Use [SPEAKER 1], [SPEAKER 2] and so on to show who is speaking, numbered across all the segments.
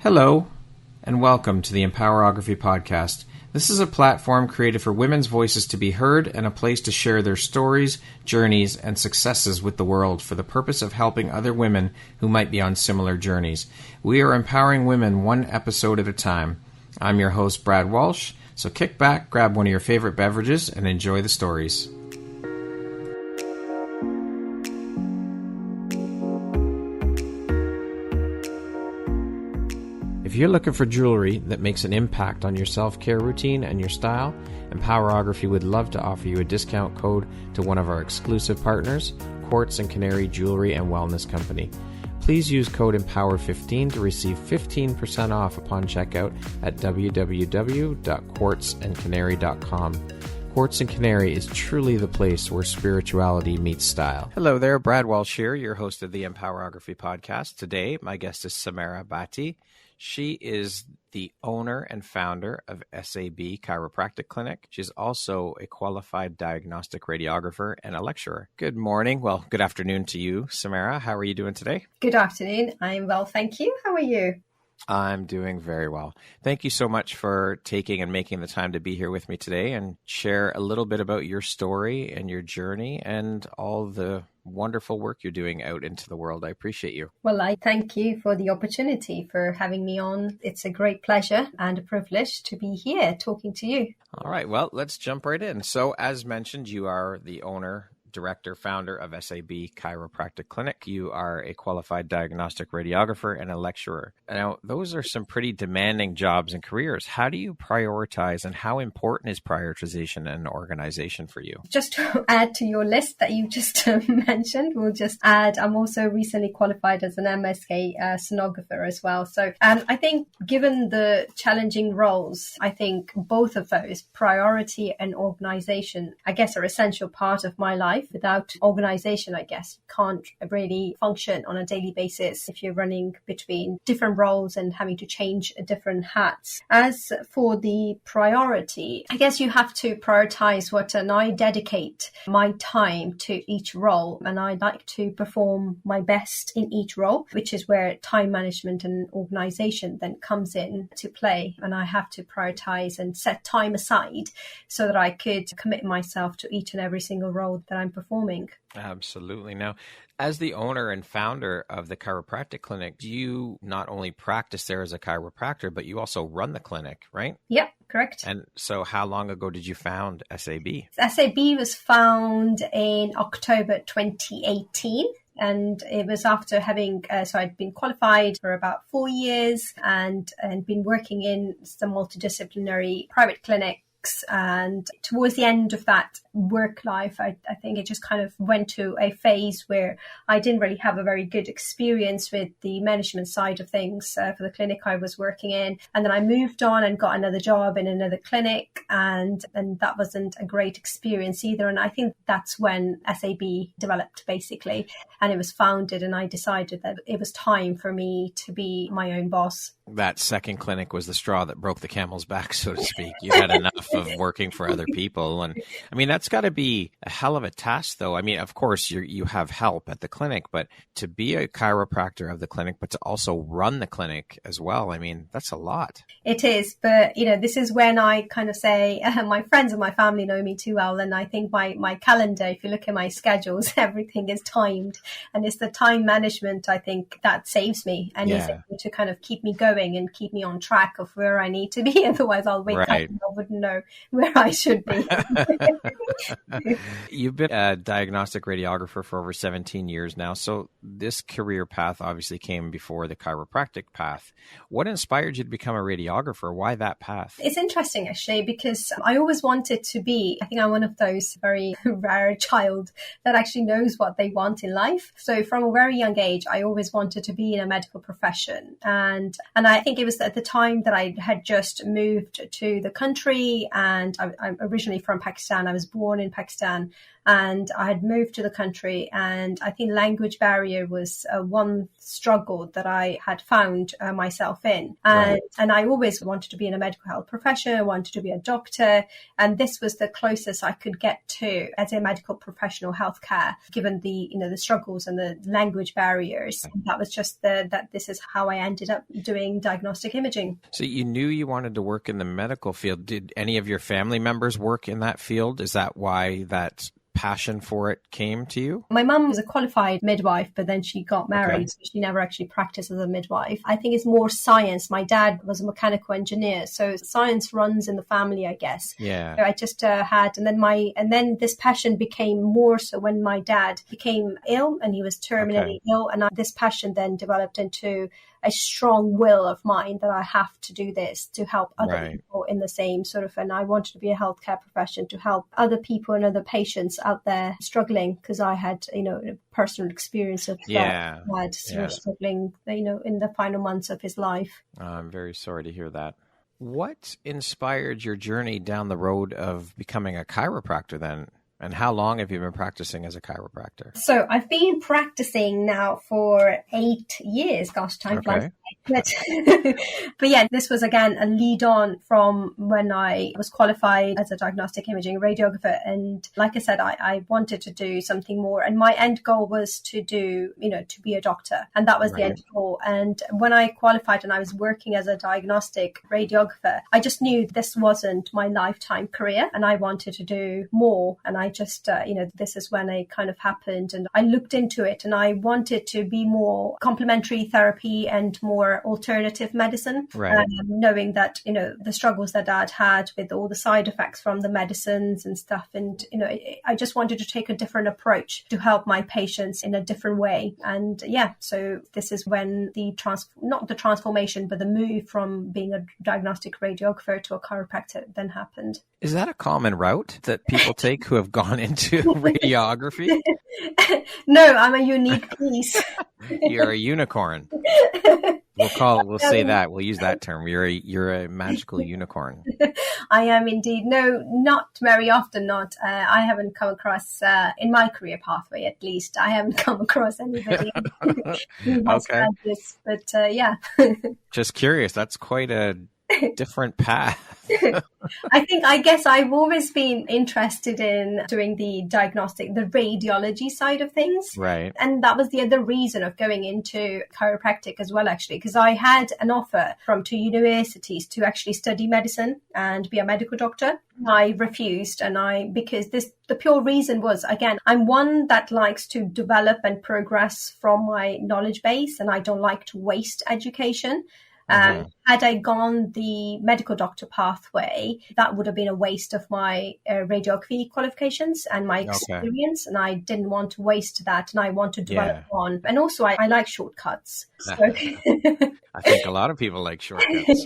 [SPEAKER 1] Hello, and welcome to the Empowerography Podcast. This is a platform created for women's voices to be heard and a place to share their stories, journeys, and successes with the world for the purpose of helping other women who might be on similar journeys. We are empowering women one episode at a time. I'm your host, Brad Walsh, so kick back, grab one of your favorite beverages, and enjoy the stories. If you're looking for jewelry that makes an impact on your self-care routine and your style, Empowerography would love to offer you a discount code to one of our exclusive partners, Quartz & Canary Jewelry and Wellness Company. Please use code EMPOWER15 to receive 15% off upon checkout at www.quartzandcanary.com. Quartz & Canary is truly the place where spirituality meets style. Hello there, Brad Walsh here, your host of the Empowerography Podcast. Today, my guest is Samera Bhatti. She is the owner and founder of SAB Chiropractic Clinic. She's also a qualified diagnostic radiographer and a lecturer. Good morning. Well, good afternoon to you, Samera. How are you doing today?
[SPEAKER 2] Good afternoon. I'm well, thank you. How are you?
[SPEAKER 1] I'm doing very well. Thank you so much for taking and making the time to be here with me today and share a little bit about your story and your journey and all the wonderful work you're doing out into the world. I appreciate you.
[SPEAKER 2] Well, I thank you for the opportunity for having me on. It's a great pleasure and a privilege to be here talking to you.
[SPEAKER 1] All right. Well, let's jump right in. So as mentioned, you are the owner, director, founder of SAB Chiropractic Clinic. You are a qualified diagnostic radiographer and a lecturer. Now, those are some pretty demanding jobs and careers. How do you prioritize, and how important is prioritization and organization for you?
[SPEAKER 2] Just to add to your list that you just mentioned, we'll just add, I'm also recently qualified as an MSK sonographer as well. So I think given the challenging roles, I think both of those, priority and organization, I guess are essential part of my life. Without organization, I guess, you can't really function on a daily basis if you're running between different roles and having to change different hats. As for the priority, I guess you have to prioritize what, and I dedicate my time to each role, and I like to perform my best in each role, which is where time management and organization then comes in to play. And I have to prioritize and set time aside so that I could commit myself to each and every single role that I'm performing.
[SPEAKER 1] Absolutely. Now, as the owner and founder of the chiropractic clinic, do you not only practice there as a chiropractor, but you also run the clinic, right?
[SPEAKER 2] Yep, correct.
[SPEAKER 1] And so how long ago did you found SAB?
[SPEAKER 2] SAB was found in October 2018. And it was after having, so I'd been qualified for about 4 years and been working in some multidisciplinary private clinics. And towards the end of that work life, I think it just kind of went to a phase where I didn't really have a very good experience with the management side of things for the clinic I was working in. And then I moved on and got another job in another clinic, and that wasn't a great experience either. And I think that's when SAB developed, basically, and it was founded, and I decided that it was time for me to be my own boss.
[SPEAKER 1] That second clinic was the straw that broke the camel's back, so to speak. You had enough of working for other people. And I mean, that's got to be a hell of a task, though. I mean, of course, you have help at the clinic, but to be a chiropractor of the clinic, but to also run the clinic as well, I mean, that's a lot.
[SPEAKER 2] It is. But, this is when I kind of say, my friends and my family know me too well. And I think my calendar, if you look at my schedules, everything is timed. And it's the time management, I think, that saves me and is able to kind of keep me going and keep me on track of where I need to be. Otherwise, I'll wake up and I wouldn't know where I should be.
[SPEAKER 1] You've been a diagnostic radiographer for over 17 years now. So this career path obviously came before the chiropractic path. What inspired you to become a radiographer? Why that path?
[SPEAKER 2] It's interesting, actually, because I always wanted to be, I think I'm one of those very rare child that actually knows what they want in life. So from a very young age, I always wanted to be in a medical profession. And I think it was at the time that I had just moved to the country, and I'm originally from Pakistan. I was born in Pakistan. and I had moved to the country, and I think language barrier was one struggle that I had found myself in. And I always wanted to be in a medical health profession. I wanted to be a doctor. And this was the closest I could get to as a medical professional healthcare, given the struggles and the language barriers. That was just that this is how I ended up doing diagnostic imaging.
[SPEAKER 1] So you knew you wanted to work in the medical field. Did any of your family members work in that field? Is that why that passion for it came to you?
[SPEAKER 2] My mum was a qualified midwife, but then she got married, so she never actually practiced as a midwife. I think it's more science. My dad was a mechanical engineer, so science runs in the family, I guess.
[SPEAKER 1] Yeah.
[SPEAKER 2] So I just had, and then this passion became more so when my dad became ill, and he was terminally ill, and this passion then developed into a strong will of mine that I have to do this to help other people in the same sort of, and I wanted to be a healthcare profession to help other people and other patients out there struggling, because I had, a personal experience of dad struggling, in the final months of his life.
[SPEAKER 1] I'm very sorry to hear that. What inspired your journey down the road of becoming a chiropractor then? And how long have you been practicing as a chiropractor?
[SPEAKER 2] So I've been practicing now for 8 years. Gosh, time flies. But yeah, this was again a lead on from when I was qualified as a diagnostic imaging radiographer. And like I said, I wanted to do something more. And my end goal was to to be a doctor. And that was the end goal. And when I qualified and I was working as a diagnostic radiographer, I just knew this wasn't my lifetime career and I wanted to do more. And I just, this is when it kind of happened. And I looked into it and I wanted to be more complementary therapy and more alternative medicine, knowing that, the struggles that Dad had with all the side effects from the medicines and stuff. And, I just wanted to take a different approach to help my patients in a different way. And so this is when not the transformation, but the move from being a diagnostic radiographer to a chiropractor then happened.
[SPEAKER 1] Is that a common route that people take who have gone into radiography?
[SPEAKER 2] No, I'm a unique piece.
[SPEAKER 1] You're a unicorn. We'll say that. We'll use that term. You're a magical unicorn.
[SPEAKER 2] I am indeed. No, not very often. I haven't come across, in my career pathway at least, I haven't come across anybody who has had this. But
[SPEAKER 1] Just curious. That's quite a different path.
[SPEAKER 2] I guess I've always been interested in doing the diagnostic, the radiology side of things.
[SPEAKER 1] Right.
[SPEAKER 2] And that was the other reason of going into chiropractic as well, actually, because I had an offer from 2 universities to actually study medicine and be a medical doctor. I refused, because the pure reason was, again, I'm one that likes to develop and progress from my knowledge base, and I don't like to waste education. Had I gone the medical doctor pathway, that would have been a waste of my radiography qualifications and my experience. And I didn't want to waste that. And I want to develop on. And also, I like shortcuts. So.
[SPEAKER 1] I think a lot of people like shortcuts.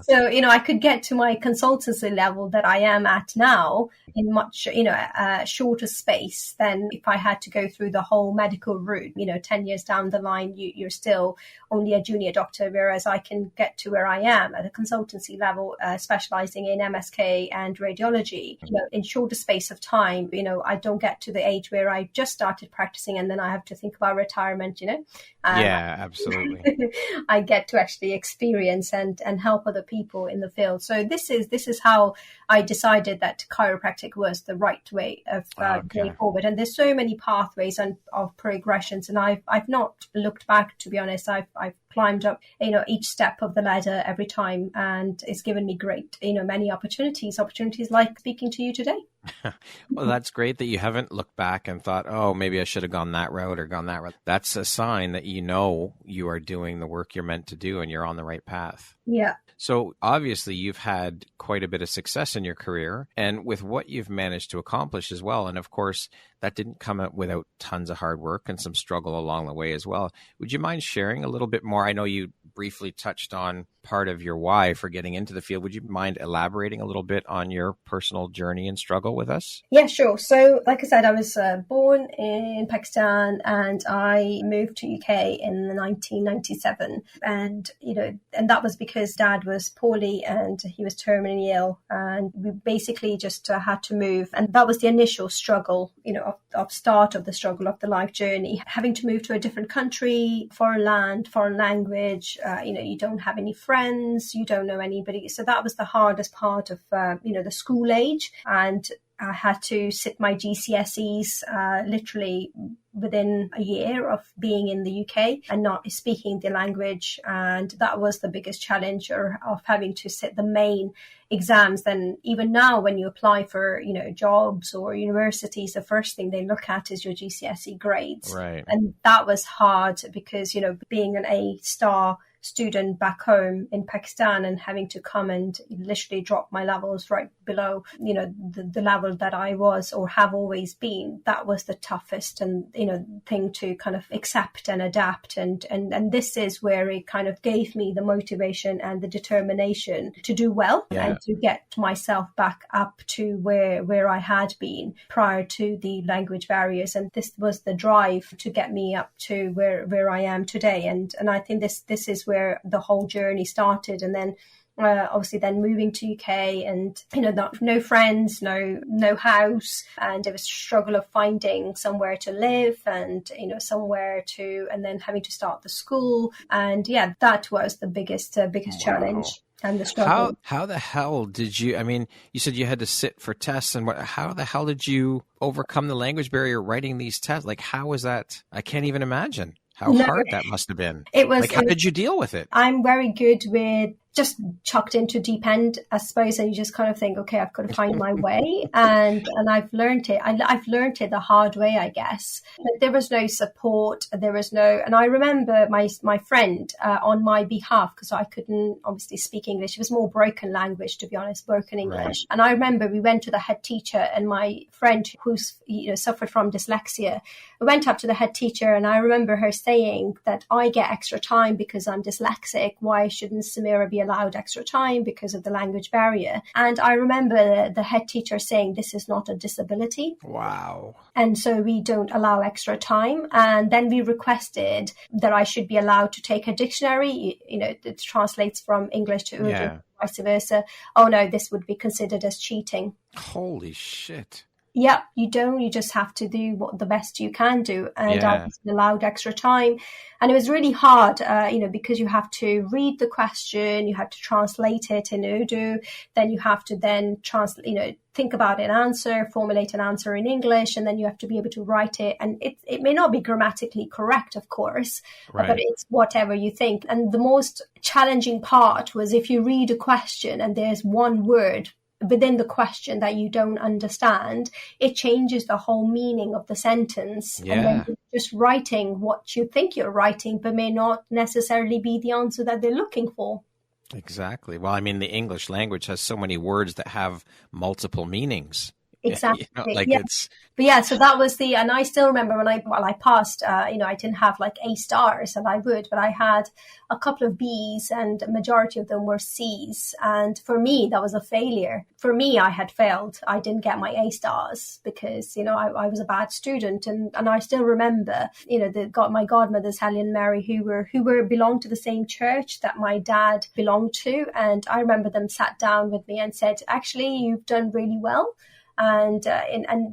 [SPEAKER 2] So, I could get to my consultancy level that I am at now in much, a shorter space than if I had to go through the whole medical route. 10 years down the line, you're still only a junior doctor, whereas I can get to where I am at a consultancy level, specializing in MSK and radiology. In shorter space of time, I don't get to the age where I just started practicing and then I have to think about retirement,
[SPEAKER 1] Yeah, absolutely.
[SPEAKER 2] I get to actually experience and help other people in the field. So this is how I decided that chiropractic was the right way of going forward. And there's so many pathways and of progressions, and I've not looked back, to be honest. I've climbed up, each step of the ladder every time, and it's given me great, many opportunities like speaking to you today.
[SPEAKER 1] Well, that's great that you haven't looked back and thought, oh, maybe I should have gone that route or gone that route. That's a sign that you are doing the work you're meant to do and you're on the right path.
[SPEAKER 2] Yeah.
[SPEAKER 1] So obviously you've had quite a bit of success in your career and with what you've managed to accomplish as well. And of course, that didn't come out without tons of hard work and some struggle along the way as well. Would you mind sharing a little bit more? I know you briefly touched on part of your why for getting into the field. Would you mind elaborating a little bit on your personal journey and struggle with us?
[SPEAKER 2] Yeah, sure. So like I said, I was born in Pakistan and I moved to UK in 1997. And, and that was because Dad was poorly and he was terminally ill, and we basically just had to move. And that was the initial struggle, of start of the struggle of the life journey, having to move to a different country, foreign land, foreign language. You don't have any friends, you don't know anybody. So that was the hardest part of, the school age. And I had to sit my GCSEs literally within a year of being in the UK and not speaking the language. And that was the biggest challenge of having to sit the main exams. Then even now, when you apply for, jobs or universities, the first thing they look at is your GCSE grades.
[SPEAKER 1] Right.
[SPEAKER 2] And that was hard because, being an A-star student back home in Pakistan and having to come and literally drop my levels right below, the level that I was or have always been, that was the toughest and, thing to kind of accept and adapt. And this is where it kind of gave me the motivation and the determination to do well and to get myself back up to where I had been prior to the language barriers. And this was the drive to get me up to where I am today. And I think this is where the whole journey started. And then obviously then moving to UK and, no friends, no house. And it was a struggle of finding somewhere to live and, and then having to start the school. And that was the biggest challenge. And the struggle.
[SPEAKER 1] How the hell did you, you said you had to sit for tests, and how the hell did you overcome the language barrier writing these tests? Like, how was that? I can't even imagine how hard that must have been. How did you deal with it?
[SPEAKER 2] I'm very good with just chucked into deep end, I suppose, and you just kind of think, okay, I've got to find my way, and I've learned it. I've learned it the hard way, I guess. But there was no support. And I remember my friend on my behalf, because I couldn't obviously speak English. It was more broken language, to be honest, broken English. Right. And I remember we went to the head teacher, and my friend who's suffered from dyslexia, I went up to the head teacher, and I remember her saying that I get extra time because I'm dyslexic. Why shouldn't Samera be allowed extra time because of the language barrier? And I remember the head teacher saying, this is not a disability.
[SPEAKER 1] Wow. And
[SPEAKER 2] so we don't allow extra time. And then we requested that I should be allowed to take a dictionary, that translates from English to Urdu, vice versa. Oh no, this would be considered as cheating.
[SPEAKER 1] Holy shit.
[SPEAKER 2] Yeah, you don't. You just have to do the best you can do. And I was allowed extra time. And it was really hard, because you have to read the question, you have to translate it in Urdu, then you have to think about an answer, formulate an answer in English, and then you have to be able to write it. And it may not be grammatically correct, of course, but it's whatever you think. And the most challenging part was if you read a question and there's one word within the question that you don't understand, it changes the whole meaning of the sentence. And then you're just writing what you think you're writing, but may not necessarily be the answer that they're looking for.
[SPEAKER 1] Exactly. Well, the English language has so many words that have multiple meanings.
[SPEAKER 2] Exactly.
[SPEAKER 1] It's.
[SPEAKER 2] But so that was and I still remember when I passed, I didn't have like A stars, and I would, but I had a couple of B's, and a majority of them were C's. And for me, that was a failure. For me, I had failed. I didn't get my A stars because, I was a bad student. And I still remember, my godmothers, Helen and Mary, who belonged to the same church that my dad belonged to. And I remember them sat down with me and said, actually, you've done really well. And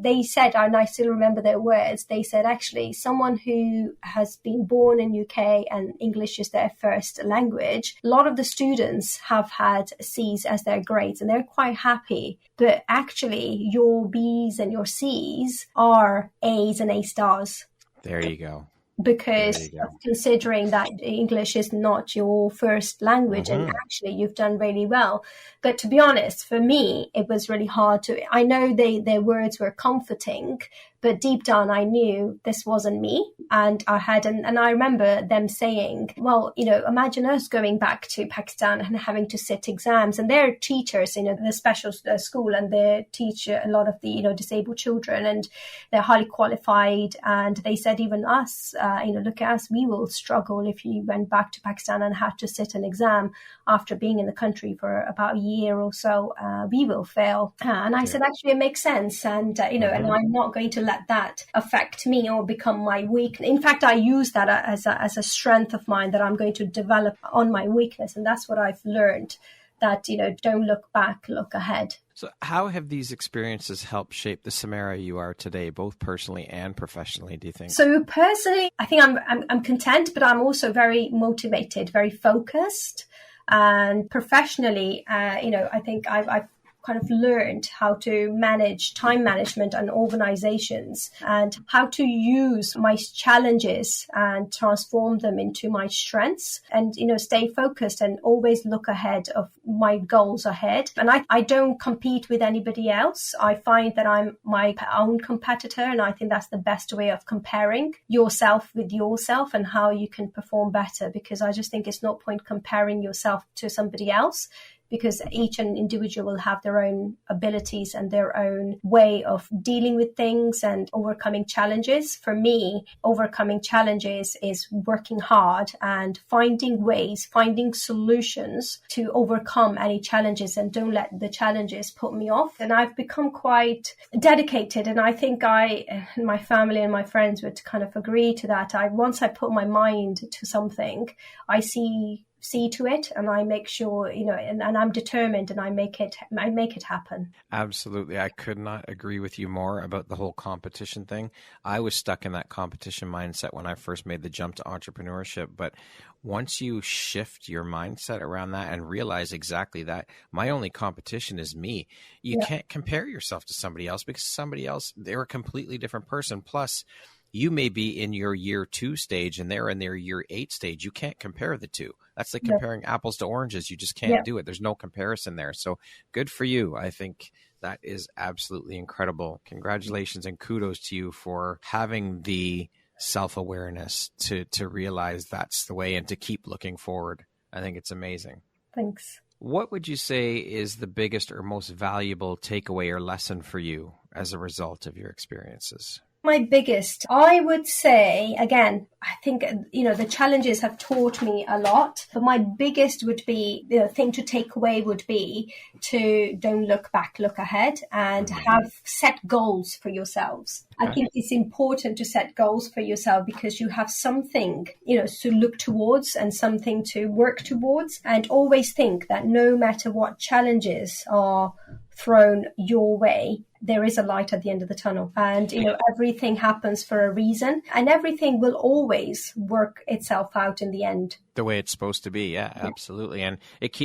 [SPEAKER 2] they said, and I still remember their words, they said, actually, someone who has been born in UK and English is their first language, a lot of the students have had C's as their grades and they're quite happy. But actually, your B's and your C's are A's and A stars.
[SPEAKER 1] There you go.
[SPEAKER 2] Because considering that English is not your first language, and actually you've done really well. But to be honest, for me, it was really hard I know their words were comforting, but deep down I knew this wasn't me. And I remember them saying, well, imagine us going back to Pakistan and having to sit exams, and their teachers, the special school, and they teach a lot of the, disabled children, and they're highly qualified. And they said, even us, look at us, we will struggle if you went back to Pakistan and had to sit an exam after being in the country for about a year or so. We will fail. And I said, actually, it makes sense. And, and I'm not going to let that affect me or become my weakness. In fact, I use that as a strength of mine that I'm going to develop on my weakness. And that's what I've learned, that, don't look back, look ahead.
[SPEAKER 1] So how have these experiences helped shape the Samera you are today, both personally and professionally, do you think?
[SPEAKER 2] So personally, I think I'm content, but I'm also very motivated, very focused. And professionally, I think I've kind of learned how to manage time management and organizations, and how to use my challenges and transform them into my strengths, and, stay focused and always look ahead of my goals ahead. And I don't compete with anybody else. I find that I'm my own competitor, and I think that's the best way of comparing yourself with yourself and how you can perform better, because I just think it's no point comparing yourself to somebody else, because each individual will have their own abilities and their own way of dealing with things and overcoming challenges. For me, overcoming challenges is working hard and finding ways, finding solutions to overcome any challenges, and don't let the challenges put me off. And I've become quite dedicated, and I think my family and my friends would kind of agree to that. Once I put my mind to something, I see to it, and I make sure, and I'm determined, and I make it happen.
[SPEAKER 1] Absolutely. I could not agree with you more about the whole competition thing. I was stuck in that competition mindset when I first made the jump to entrepreneurship. But once you shift your mindset around that and realize exactly that, my only competition is me. You can't compare yourself to somebody else, because somebody else, they're a completely different person. Plus, you may be in your year 2 stage and they're in their year 8 stage. You can't compare the two. That's like comparing apples to oranges. You just can't do it. There's no comparison there. So good for you. I think that is absolutely incredible. Congratulations and kudos to you for having the self-awareness to realize that's the way and to keep looking forward. I think it's amazing.
[SPEAKER 2] Thanks.
[SPEAKER 1] What would you say is the biggest or most valuable takeaway or lesson for you as a result of your experiences?
[SPEAKER 2] My biggest, I would say, again, I think, the challenges have taught me a lot, but my biggest would be, the thing to take away would be to don't look back, look ahead, and have set goals for yourselves. I think it's important to set goals for yourself, because you have something, to look towards and something to work towards, and always think that no matter what challenges are thrown your way, there is a light at the end of the tunnel, and everything happens for a reason, and everything will always work itself out in the end,
[SPEAKER 1] the way it's supposed to be. Yeah, absolutely. And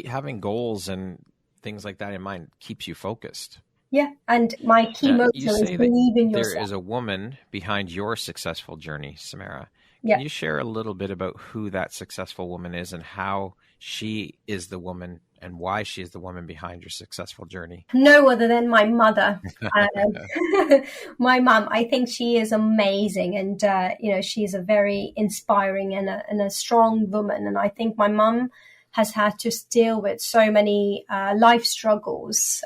[SPEAKER 1] having goals and things like that in mind keeps you focused.
[SPEAKER 2] Yeah, and my key motto is believe in yourself.
[SPEAKER 1] There is a woman behind your successful journey, Samera. Can you share a little bit about who that successful woman is and how she is the woman and why she is the woman behind your successful journey?
[SPEAKER 2] No other than my mother. My mom, I think she is amazing. And, she's a very inspiring and a strong woman. And I think my mom has had to deal with so many life struggles,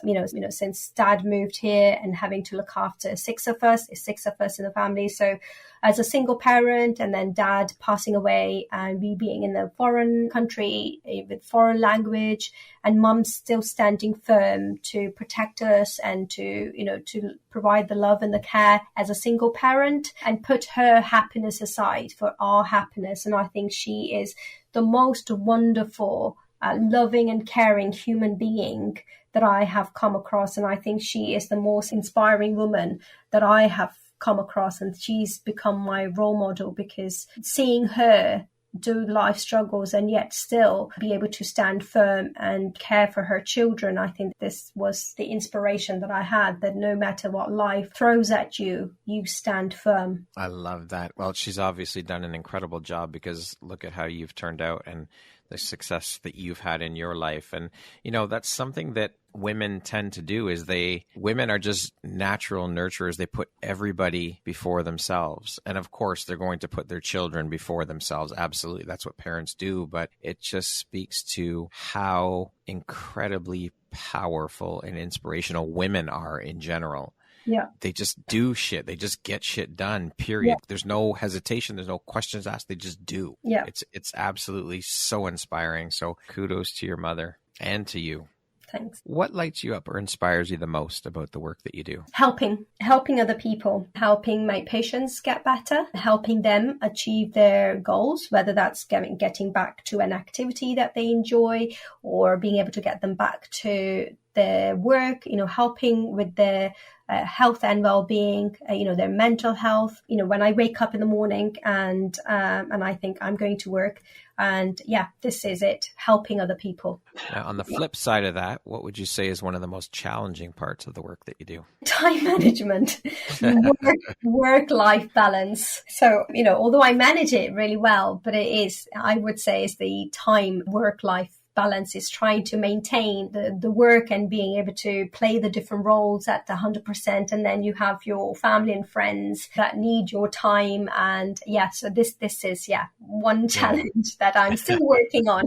[SPEAKER 2] since Dad moved here and having to look after six of us in the family. So as a single parent, and then Dad passing away, and we being in a foreign country with foreign language, and Mum still standing firm to protect us and to provide the love and the care as a single parent, and put her happiness aside for our happiness. And I think she is the most wonderful, loving and caring human being that I have come across. And I think she is the most inspiring woman that I have come across. And she's become my role model, because seeing her do life struggles and yet still be able to stand firm and care for her children, I think this was the inspiration that I had, that no matter what life throws at you, you stand firm.
[SPEAKER 1] I love that. Well, she's obviously done an incredible job, because look at how you've turned out and the success that you've had in your life. And, that's something that women tend to do, is women are just natural nurturers. They put everybody before themselves. And of course, they're going to put their children before themselves. Absolutely. That's what parents do. But it just speaks to how incredibly powerful and inspirational women are in general.
[SPEAKER 2] Yeah.
[SPEAKER 1] They just do shit. They just get shit done, period. Yeah. There's no hesitation. There's no questions asked. They just do.
[SPEAKER 2] Yeah.
[SPEAKER 1] It's absolutely so inspiring. So kudos to your mother and to you.
[SPEAKER 2] Thanks.
[SPEAKER 1] What lights you up or inspires you the most about the work that you do?
[SPEAKER 2] Helping other people, helping my patients get better, helping them achieve their goals, whether that's getting back to an activity that they enjoy or being able to get them back to their work, helping with their health and well-being, their mental health. When I wake up in the morning and I think I'm going to work, and this is it, helping other people.
[SPEAKER 1] Now, on the flip side of that, what would you say is one of the most challenging parts of the work that you do?
[SPEAKER 2] Time management, work-life balance. So, although I manage it really well, but I would say is the time work-life balance is trying to maintain the work and being able to play the different roles at 100%. And then you have your family and friends that need your time. And so this is one challenge that I'm still working on.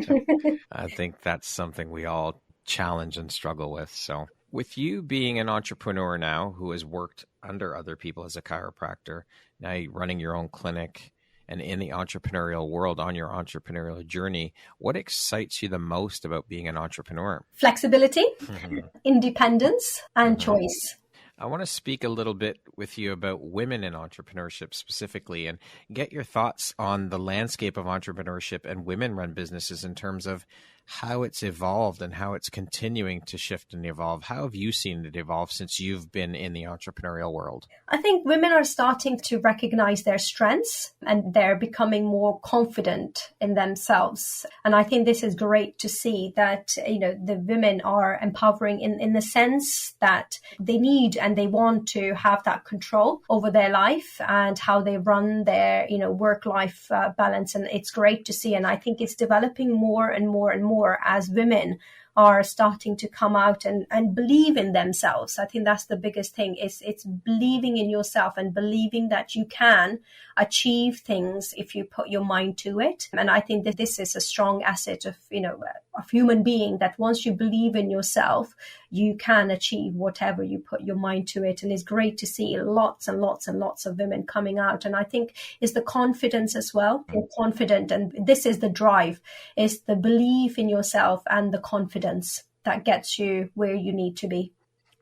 [SPEAKER 1] I think that's something we all challenge and struggle with. So with you being an entrepreneur now who has worked under other people as a chiropractor, now you're running your own clinic, and in the entrepreneurial world, on your entrepreneurial journey, what excites you the most about being an entrepreneur?
[SPEAKER 2] Flexibility, independence, and choice.
[SPEAKER 1] I want to speak a little bit with you about women in entrepreneurship specifically and get your thoughts on the landscape of entrepreneurship and women-run businesses in terms of how it's evolved and how it's continuing to shift and evolve. How have you seen it evolve since you've been in the entrepreneurial world?
[SPEAKER 2] I think women are starting to recognize their strengths and they're becoming more confident in themselves. And I think this is great to see that, the women are empowering in the sense that they need and they want to have that control over their life and how they run their, work-life balance. And it's great to see. And I think it's developing more and more and more as women are starting to come out and believe in themselves. I think that's the biggest thing. It's believing in yourself and believing that you can achieve things if you put your mind to it. And I think that this is a strong asset of human being, that once you believe in yourself, you can achieve whatever you put your mind to it. And it's great to see lots and lots and lots of women coming out. And I think it's the confidence as well. You're confident. And this is the drive, is the belief in yourself and the confidence that gets you where you need to be.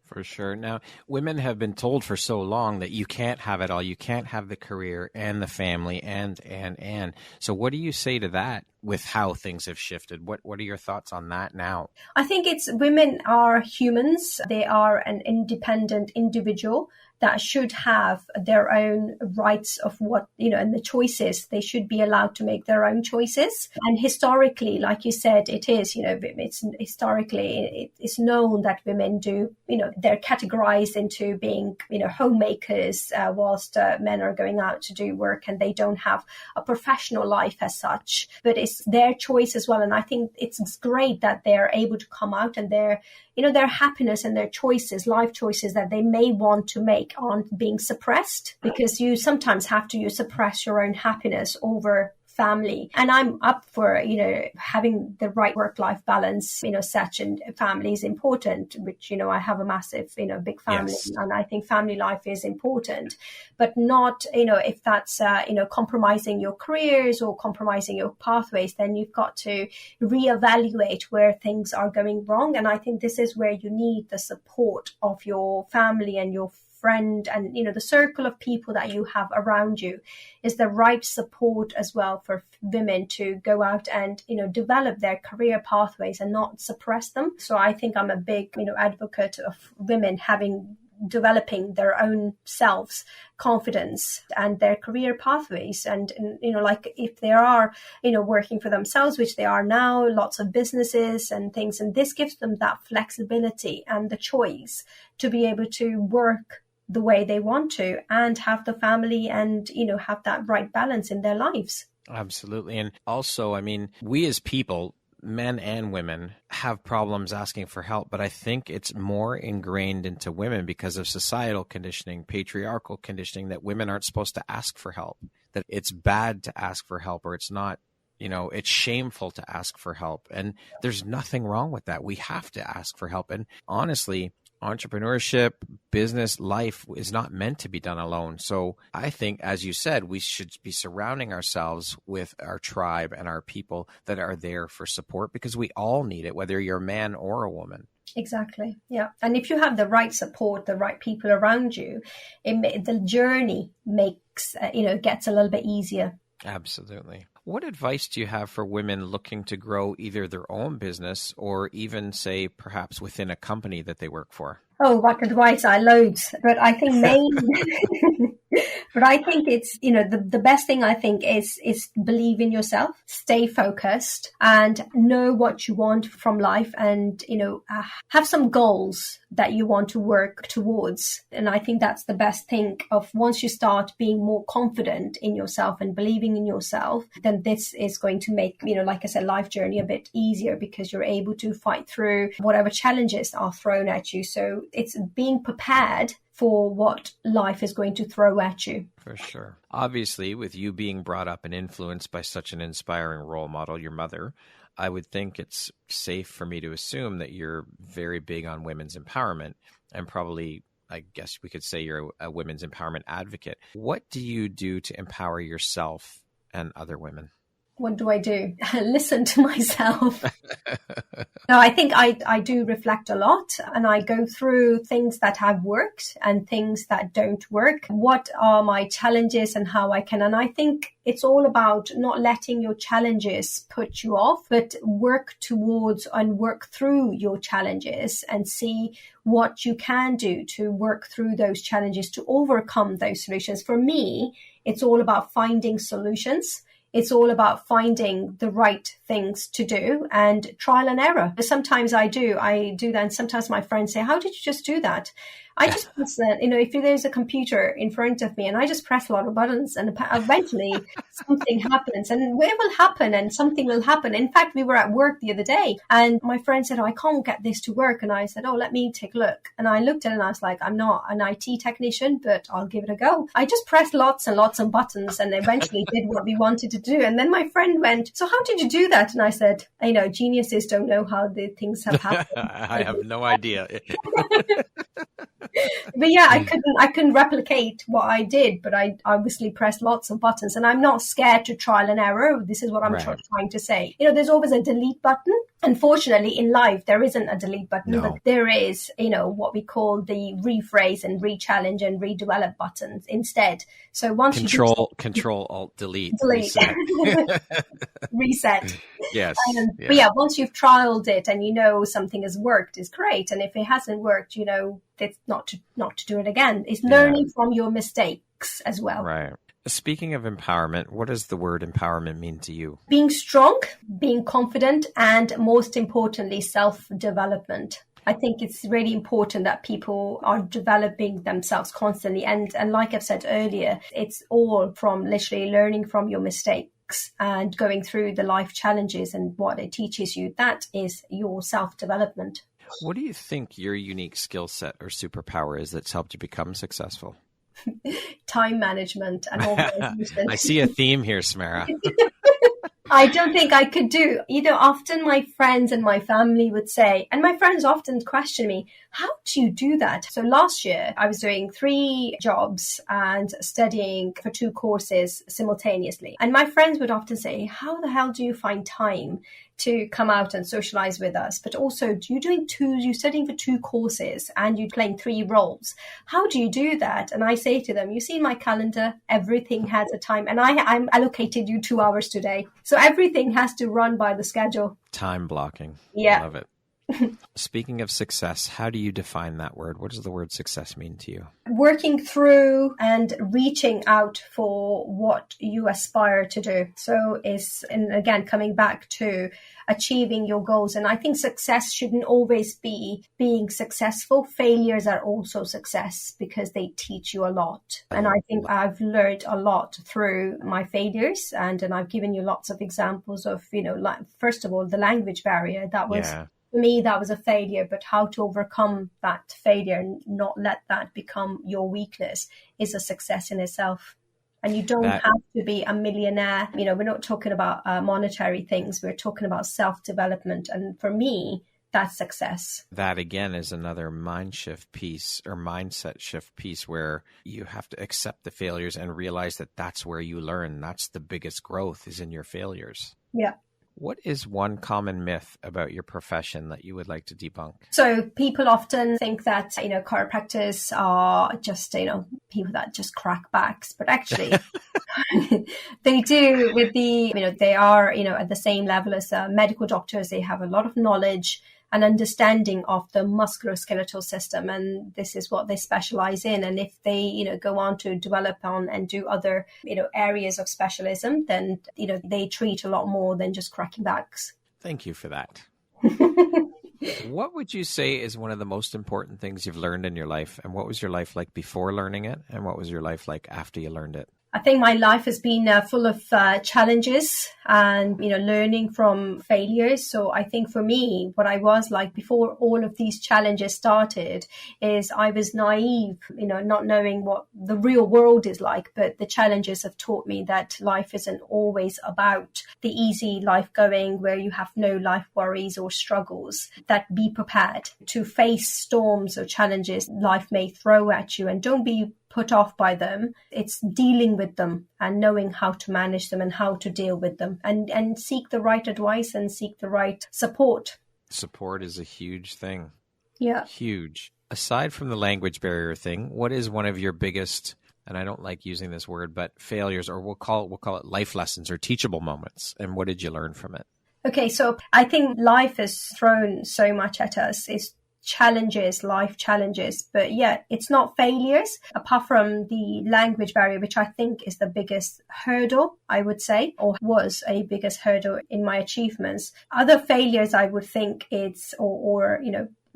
[SPEAKER 1] For sure. Now, women have been told for so long that you can't have it all. You can't have the career and the family and. So what do you say to that with how things have shifted? What are your thoughts on that now?
[SPEAKER 2] I think women are humans. They are an independent individual that should have their own rights of and the choices. They should be allowed to make their own choices. And historically, like you said, it is, it's historically, it's known that women do, they're categorized into being, homemakers, whilst men are going out to do work and they don't have a professional life as such, but it's their choice as well. And I think it's great that they're able to come out and their happiness and their choices, life choices that they may want to make aren't being suppressed, because you sometimes have to suppress your own happiness over family. And I'm up for, having the right work-life balance, such, and family is important, which, I have a massive, big family. Yes. And I think family life is important, but not, if that's, compromising your careers or compromising your pathways, then you've got to reevaluate where things are going wrong. And I think this is where you need the support of your family and your friend and the circle of people that you have around you is the right support as well for women to go out and develop their career pathways and not suppress them. So I think I'm a big advocate of women developing their own selves, confidence, and their career pathways. And like if they are working for themselves, which they are now, lots of businesses and things, and this gives them that flexibility and the choice to be able to work the way they want to and have the family and have that right balance in their lives.
[SPEAKER 1] Absolutely. And also, we as people, men and women, have problems asking for help, but I think it's more ingrained into women because of societal conditioning, patriarchal conditioning, that women aren't supposed to ask for help, that it's bad to ask for help, or it's not, it's shameful to ask for help. And there's nothing wrong with that. We have to ask for help. And honestly, entrepreneurship, business, life is not meant to be done alone. So I think, as you said, we should be surrounding ourselves with our tribe and our people that are there for support, because we all need it, whether you're a man or a woman.
[SPEAKER 2] Exactly. Yeah. And if you have the right support, the right people around you, the journey makes, gets a little bit easier.
[SPEAKER 1] Absolutely. What advice do you have for women looking to grow either their own business or even, say, perhaps within a company that they work for?
[SPEAKER 2] Oh, what advice? I loads. But I think but I think it's, the best thing I think is believe in yourself, stay focused and know what you want from life and, have some goals that you want to work towards. And I think that's the best thing of once you start being more confident in yourself and believing in yourself, then this is going to make, like I said, life journey a bit easier because you're able to fight through whatever challenges are thrown at you. So it's being prepared for what life is going to throw at you.
[SPEAKER 1] For sure. Obviously, with you being brought up and influenced by such an inspiring role model, your mother, I would think it's safe for me to assume that you're very big on women's empowerment and probably, I guess we could say you're a women's empowerment advocate. What do you do to empower yourself and other women?
[SPEAKER 2] What do I do? Listen to myself. No, I think I do reflect a lot and I go through things that have worked and things that don't work. What are my challenges and how I can, and I think it's all about not letting your challenges put you off, but work towards and work through your challenges and see what you can do to work through those challenges to overcome those solutions. For me, it's all about finding solutions. It's all about finding the right things to do and trial and error. Sometimes I do that. And sometimes my friends say, how did you just do that? I just press that, if there's a computer in front of me and I just press a lot of buttons and eventually something happens and it will happen and something will happen. In fact, we were at work the other day and my friend said, I can't get this to work. And I said, let me take a look. And I looked at it and I was like, I'm not an IT technician, but I'll give it a go. I just pressed lots and lots of buttons and eventually did what we wanted to do. And then my friend went, so how did you do that? And I said, geniuses don't know how the things have happened.
[SPEAKER 1] I have no idea.
[SPEAKER 2] But yeah, I couldn't replicate what I did, but I obviously pressed lots of buttons and I'm not scared to trial and error. This is what I'm trying to say. There's always a delete button. Unfortunately, in life, there isn't a delete button, but there is, what we call the rephrase and re-challenge and redevelop buttons instead. So once
[SPEAKER 1] Control, Alt, delete.
[SPEAKER 2] Reset. Reset.
[SPEAKER 1] Yes.
[SPEAKER 2] But yeah, once you've trialed it and something has worked, is great. And if it hasn't worked, it's not to do it again. It's learning from your mistakes as well.
[SPEAKER 1] Right. Speaking of empowerment, what does the word empowerment mean to you?
[SPEAKER 2] Being strong, being confident, and most importantly, self-development. I think it's really important that people are developing themselves constantly. And like I've said earlier, it's all from literally learning from your mistakes and going through the life challenges and what it teaches you. That is your self-development.
[SPEAKER 1] What do you think your unique skill set or superpower is that's helped you become successful?
[SPEAKER 2] Time management and organization.
[SPEAKER 1] I see a theme here, Samera.
[SPEAKER 2] I don't think I could do. Often my friends and my family would say, and my friends often question me, how do you do that? So last year I was doing 3 jobs and studying for 2 courses simultaneously. And my friends would often say, how the hell do you find time to come out and socialize with us? But also you're studying for 2 courses and you're playing 3 roles. How do you do that? And I say to them, you see my calendar, everything has a time. And I'm allocated you 2 hours today. So everything has to run by the schedule.
[SPEAKER 1] Time blocking.
[SPEAKER 2] Yeah.
[SPEAKER 1] Love it. Speaking of success, how do you define that word? What does the word success mean to you?
[SPEAKER 2] Working through and reaching out for what you aspire to do. So and again, coming back to achieving your goals. And I think success shouldn't always be being successful. Failures are also success because they teach you a lot. And I think I've learned a lot through my failures. And I've given you lots of examples of, first of all, the language barrier. That was... Yeah. For me, that was a failure, but how to overcome that failure and not let that become your weakness is a success in itself. And you don't have to be a millionaire. We're not talking about monetary things. We're talking about self-development. And for me, that's success. That,
[SPEAKER 1] again, is another mind shift piece or mindset shift piece where you have to accept the failures and realize that that's where you learn. That's the biggest growth is in your failures.
[SPEAKER 2] Yeah.
[SPEAKER 1] What is one common myth about your profession that you would like to debunk?
[SPEAKER 2] So people often think that, chiropractors are just, people that just crack backs, but actually they do with they are, at the same level as medical doctors. They have a lot of knowledge and understanding of the musculoskeletal system, and this is what they specialize in. And if they go on to develop on and do other areas of specialism, then they treat a lot more than just cracking backs.
[SPEAKER 1] Thank you for that. What would you say is one of the most important things you've learned in your life, and what was your life like before learning it, and what was your life like after you learned it?
[SPEAKER 2] I think my life has been full of challenges and, learning from failures. So I think for me, what I was like before all of these challenges started is I was naive, not knowing what the real world is like. But the challenges have taught me that life isn't always about the easy life going where you have no life worries or struggles. That be prepared to face storms or challenges life may throw at you, and don't be put off by them. It's dealing with them and knowing how to manage them and how to deal with them, and seek the right advice and seek the right support.
[SPEAKER 1] Support is a huge thing.
[SPEAKER 2] Yeah.
[SPEAKER 1] Huge. Aside from the language barrier thing, what is one of your biggest, and I don't like using this word, but failures, or we'll call it life lessons or teachable moments, and what did you learn from it? Okay,
[SPEAKER 2] so I think life has thrown so much at us. It's challenges, life challenges, but yeah, it's not failures apart from the language barrier, which I think is the biggest hurdle, I would say, or was a biggest hurdle in my achievements. Other failures I would think it's, or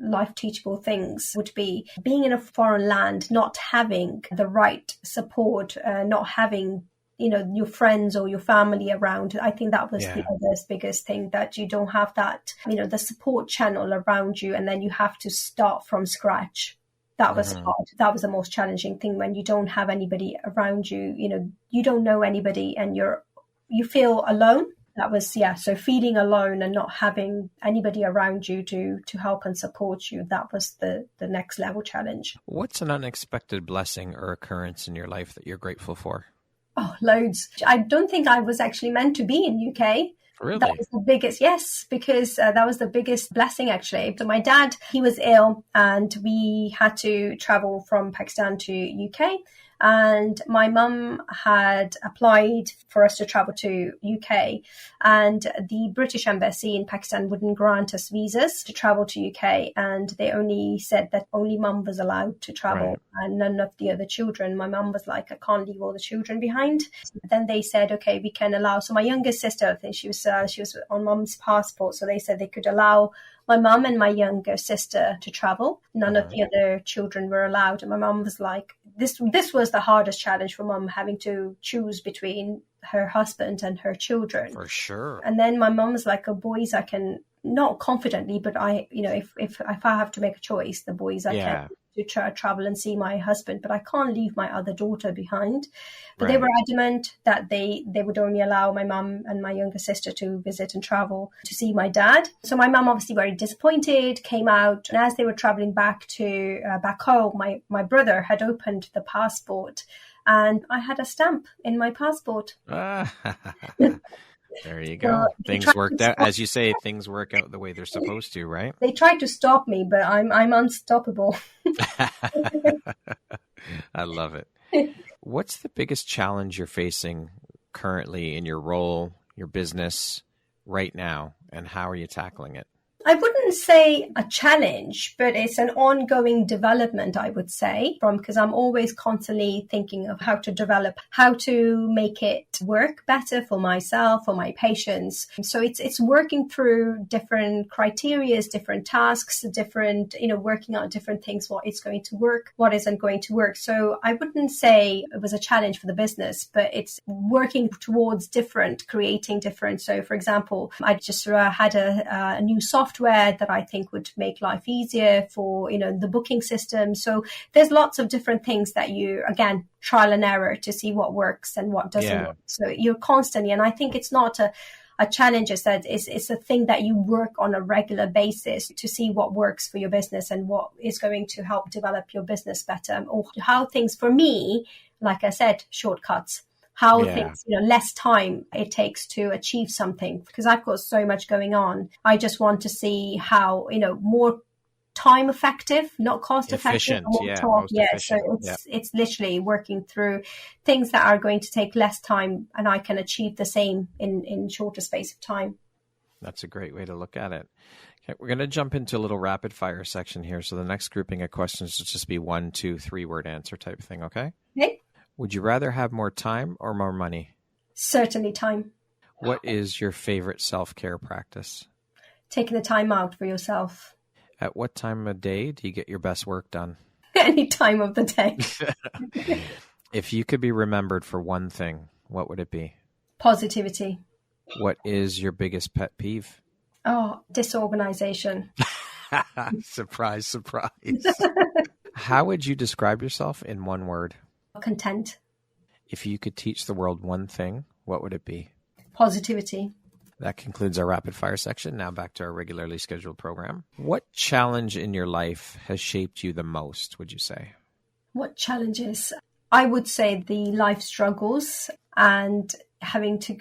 [SPEAKER 2] life teachable things would be being in a foreign land, not having the right support, not having your friends or your family around. I think that was the other biggest thing, that you don't have that, the support channel around you, and then you have to start from scratch. That was hard. That was the most challenging thing, when you don't have anybody around you, you don't know anybody and you feel alone. That was, so feeling alone and not having anybody around you to help and support you, that was the next level challenge.
[SPEAKER 1] What's an unexpected blessing or occurrence in your life that you're grateful for?
[SPEAKER 2] Oh, loads. I don't think I was actually meant to be in UK.
[SPEAKER 1] Really?
[SPEAKER 2] That was the biggest, yes, because that was the biggest blessing, actually. So my dad, he was ill and we had to travel from Pakistan to UK. And my mum had applied for us to travel to UK, and the British embassy in Pakistan wouldn't grant us visas to travel to UK. And they only said that only mum was allowed to travel, and none of the other children. My mum was like, I can't leave all the children behind. Then they said, okay, we can allow. So my youngest sister, I think she was on mum's passport. So they said they could allow my mum and my younger sister to travel. None of the other children were allowed. And my mum was like, this was the hardest challenge for mum, having to choose between her husband and her children.
[SPEAKER 1] For sure.
[SPEAKER 2] And then my mum was like, boys, I can, not confidently, but I, if I have to make a choice, the boys I can to travel and see my husband, but I can't leave my other daughter behind. But they were adamant that they would only allow my mum and my younger sister to visit and travel to see my dad. So my mum, obviously very disappointed, came out, and as they were traveling back to back home, my brother had opened the passport, and I had a stamp in my passport.
[SPEAKER 1] There you go. Things worked out. As you say, things work out the way they're supposed to, right?
[SPEAKER 2] They tried to stop me, but I'm unstoppable.
[SPEAKER 1] I love it. What's the biggest challenge you're facing currently in your role, your business right now, and how are you tackling it?
[SPEAKER 2] I wouldn't say a challenge, but it's an ongoing development, I would say, because I'm always constantly thinking of how to develop, how to make it work better for myself, for my patients. So it's working through different criteria, different tasks, different, working out different things, what is going to work, what isn't going to work. So I wouldn't say it was a challenge for the business, but it's working towards creating different. So for example, I just had a new software that I think would make life easier for, the booking system. So there's lots of different things that you, again, trial and error to see what works and what doesn't work. So you're constantly, and I think it's not a challenge, is that it's a thing that you work on a regular basis to see what works for your business and what is going to help develop your business better, or how things, for me, like I said, shortcuts. how things, less time it takes to achieve something, because I've got so much going on. I just want to see how, more time effective, not cost effective. So it's literally working through things that are going to take less time, and I can achieve the same in shorter space of time.
[SPEAKER 1] That's a great way to look at it. Okay, we're going to jump into a little rapid fire section here. So the next grouping of questions will just be 1, 2, 3 word answer type thing. Okay.
[SPEAKER 2] Okay.
[SPEAKER 1] Would you rather have more time or more money?
[SPEAKER 2] Certainly time.
[SPEAKER 1] What is your favorite self-care practice?
[SPEAKER 2] Taking the time out for yourself.
[SPEAKER 1] At what time of day do you get your best work done?
[SPEAKER 2] Any time of the day.
[SPEAKER 1] If you could be remembered for one thing, what would it be?
[SPEAKER 2] Positivity.
[SPEAKER 1] What is your biggest pet peeve?
[SPEAKER 2] Oh, disorganization.
[SPEAKER 1] Surprise, surprise. How would you describe yourself in one word?
[SPEAKER 2] Content.
[SPEAKER 1] If you could teach the world one thing, what would it be?
[SPEAKER 2] Positivity.
[SPEAKER 1] That concludes our rapid fire section. Now back to our regularly scheduled program. What challenge in your life has shaped you the most, would you say?
[SPEAKER 2] What challenges? I would say the life struggles, and having to,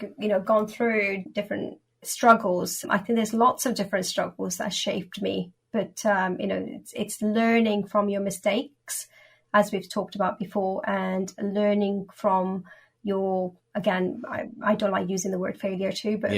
[SPEAKER 2] gone through different struggles. I think there's lots of different struggles that shaped me, but, it's learning from your mistakes, as we've talked about before, and learning from your, again, I don't like using the word failure too, but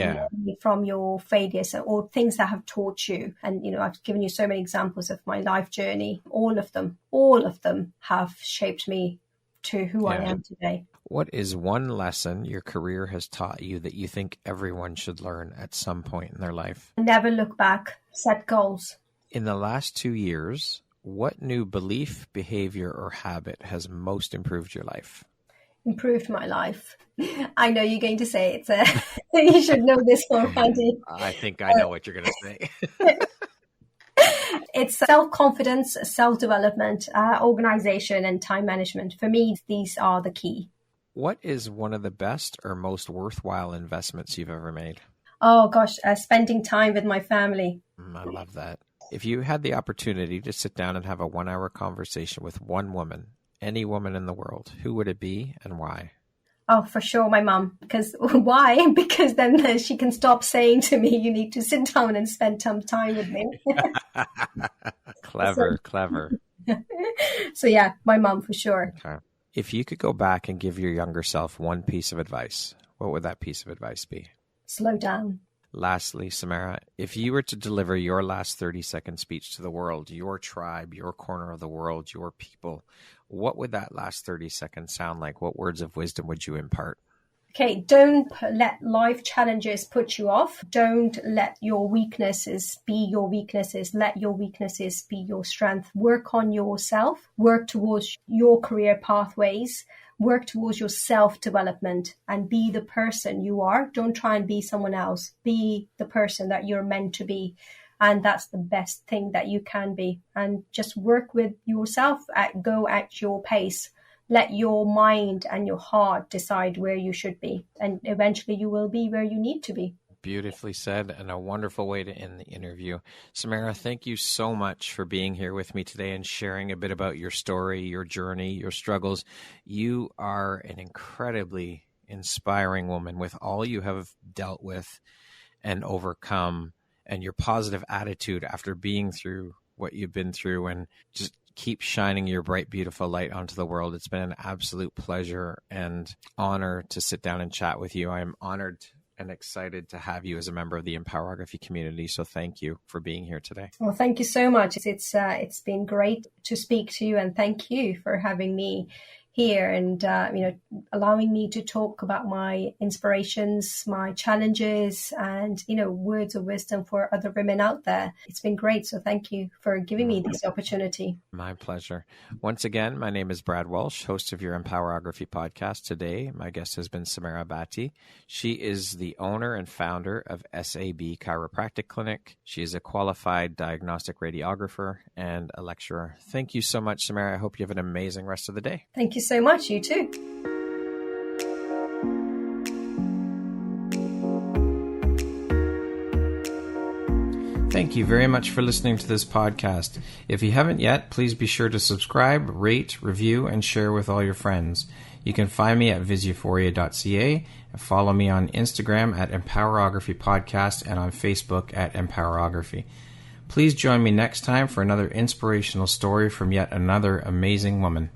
[SPEAKER 2] from your failures or things that have taught you. And, I've given you so many examples of my life journey. All of them have shaped me to who I am today.
[SPEAKER 1] What is one lesson your career has taught you that you think everyone should learn at some point in their life?
[SPEAKER 2] Never look back, set goals.
[SPEAKER 1] In the last 2 years, what new belief, behavior, or habit has most improved your life?
[SPEAKER 2] Improved my life. I know you're going to say you should know this one, Andy.
[SPEAKER 1] I think I know what you're going to say.
[SPEAKER 2] It's self-confidence, self-development, organization, and time management. For me, these are the key.
[SPEAKER 1] What is one of the best or most worthwhile investments you've ever made?
[SPEAKER 2] Oh, gosh, spending time with my family.
[SPEAKER 1] I love that. If you had the opportunity to sit down and have a 1-hour conversation with one woman, any woman in the world, who would it be and why?
[SPEAKER 2] Oh, for sure, my mum. Because why? Because then she can stop saying to me, you need to sit down and spend some time with me.
[SPEAKER 1] Clever.
[SPEAKER 2] So yeah, my mum for sure.
[SPEAKER 1] Okay. If you could go back and give your younger self one piece of advice, what would that piece of advice be?
[SPEAKER 2] Slow down.
[SPEAKER 1] Lastly, Samera, if you were to deliver your last 30-second speech to the world, your tribe, your corner of the world, your people, what would that last 30 seconds sound like? What words of wisdom would you impart?
[SPEAKER 2] Okay, don't let life challenges put you off. Don't let your weaknesses be your weaknesses. Let your weaknesses be your strength. Work on yourself. Work towards your career pathways. Work towards your self-development and be the person you are. Don't try and be someone else. Be the person that you're meant to be. And that's the best thing that you can be. And just work with yourself. Go at your pace. Let your mind and your heart decide where you should be. And eventually you will be where you need to be.
[SPEAKER 1] Beautifully said, and a wonderful way to end the interview. Samera, thank you so much for being here with me today and sharing a bit about your story, your journey, your struggles. You are an incredibly inspiring woman with all you have dealt with and overcome, and your positive attitude after being through what you've been through, and just keep shining your bright, beautiful light onto the world. It's been an absolute pleasure and honor to sit down and chat with you. I am honored and excited to have you as a member of the Empowerography community. So thank you for being here today.
[SPEAKER 2] Well, thank you so much. It's been great to speak to you, and thank you for having me here and allowing me to talk about my inspirations, my challenges, and words of wisdom for other women out there. It's been great. So thank you for giving me this opportunity.
[SPEAKER 1] My pleasure. Once again, my name is Brad Walsh, host of your Empowerography Podcast. Today, my guest has been Samera Bhatti. She is the owner and founder of SAB Chiropractic Clinic. She is a qualified diagnostic radiographer and a lecturer. Thank you so much, Samera. I hope you have an amazing rest of the day.
[SPEAKER 2] Thank you so much. You too.
[SPEAKER 1] Thank you very much for listening to this podcast. If you haven't yet, please be sure to subscribe, rate, review, and share with all your friends. You can find me at visiophoria.ca and follow me on Instagram at Empowerography Podcast and on Facebook at Empowerography. Please join me next time for another inspirational story from yet another amazing woman.